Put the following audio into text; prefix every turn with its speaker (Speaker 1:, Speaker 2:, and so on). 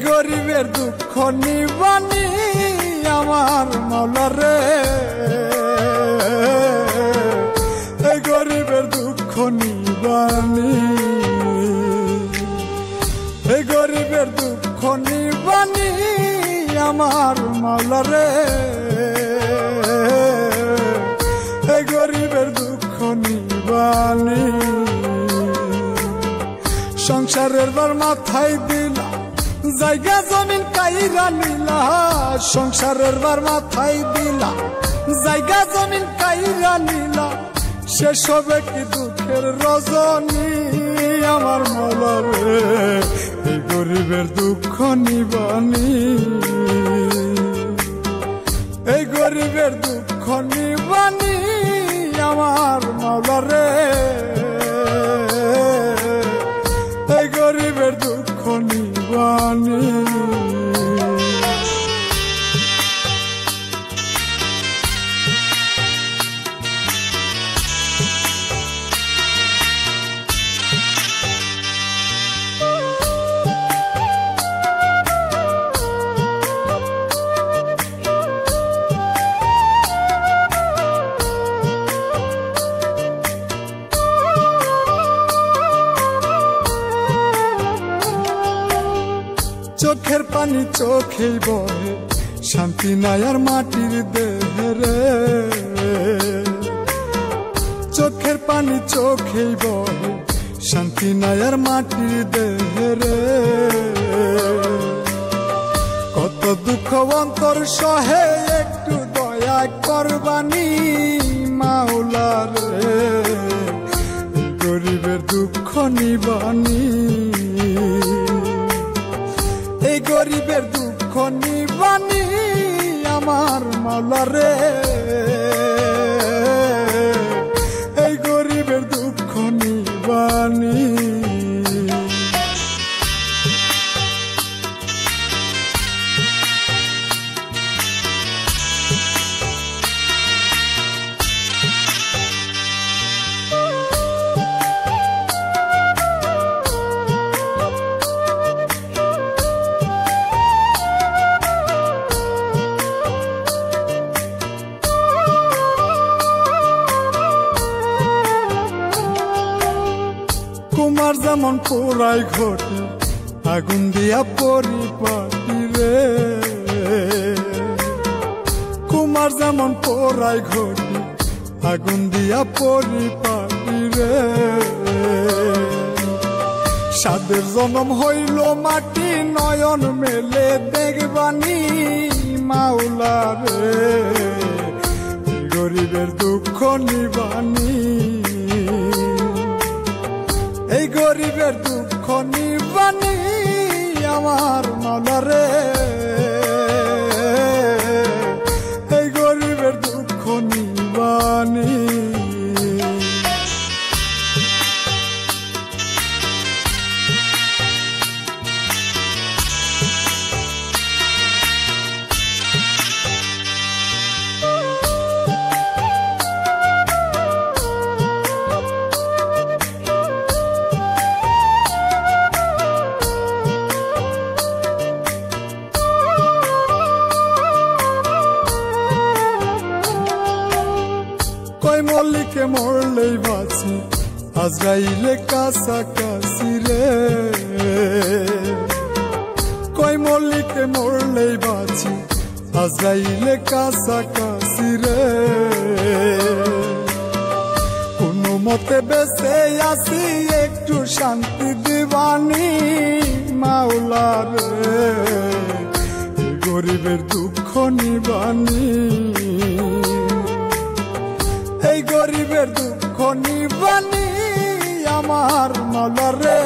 Speaker 1: গরিবের দুঃখ নিবানি আমার মাওলা রে, এই গরিবের দুঃখ নিবানি, এই গরিবের দুঃখ নিবানি আমার মাওলা রে, এই গরিবের দুঃখ নিবানি। সংসারের বার মাথায় দিলা জায়গা জমিন কাইরা নিলা, সংসারের বার মাথায় দিলা জায়গা জমিন কাইরা নিলা, শেষ হবে কি দুঃখের রজনী আমার মাওলা রে, এই গরিবের দুঃখ নিবানি, এই গরিবের দুঃখ নিবানি আমার মাওলা রে, এই গরিবের দুঃখ নিবানি। চোখের পানি চোখেই বহে, শান্তি নাই আর মাটির দেহে রে, চোখের পানি চোখেই বহে, শান্তি নাই আর মাটির দেহে রে, কত দুঃখ অন্তর সহে একটু দয়া করবানি মাওলা রে, গরিবের দুঃখ নিবানি, এই গরিবের দুঃখ নিবানি আমার মাওলা রে, এই গরিবের দুঃখ নিবানি। কুমার যেমন পোড়াই ঘটে আগুন দিয়া পরিপাটি রে, কুমার যেমন পোড়াই ঘটে আগুন দিয়া পরিপাটি রে, সাদের জনম হইল মাটি নয়ন মেলে দেখবানি মাওলা রে, গরিবের দুঃখ নিবানি, এই গরিবের দুঃখ নিবানি আমার মাওলা রে, এই গরিবের দুঃখ নিবানি। কই মল্লিকে মরলেই বাঁচি আজরাইলে কাছাকাছি রে, কই মল্লিকে মরলেই বাঁচি আজরাইলে কাছাকাছি রে, কোনো মতে বেঁচে আছি একটু শান্তি দিবানি মাওলা রে, গরিবের দুঃখ নিবানি, এই গরিবের দুঃখ নিবানি আমার মাওলা রে।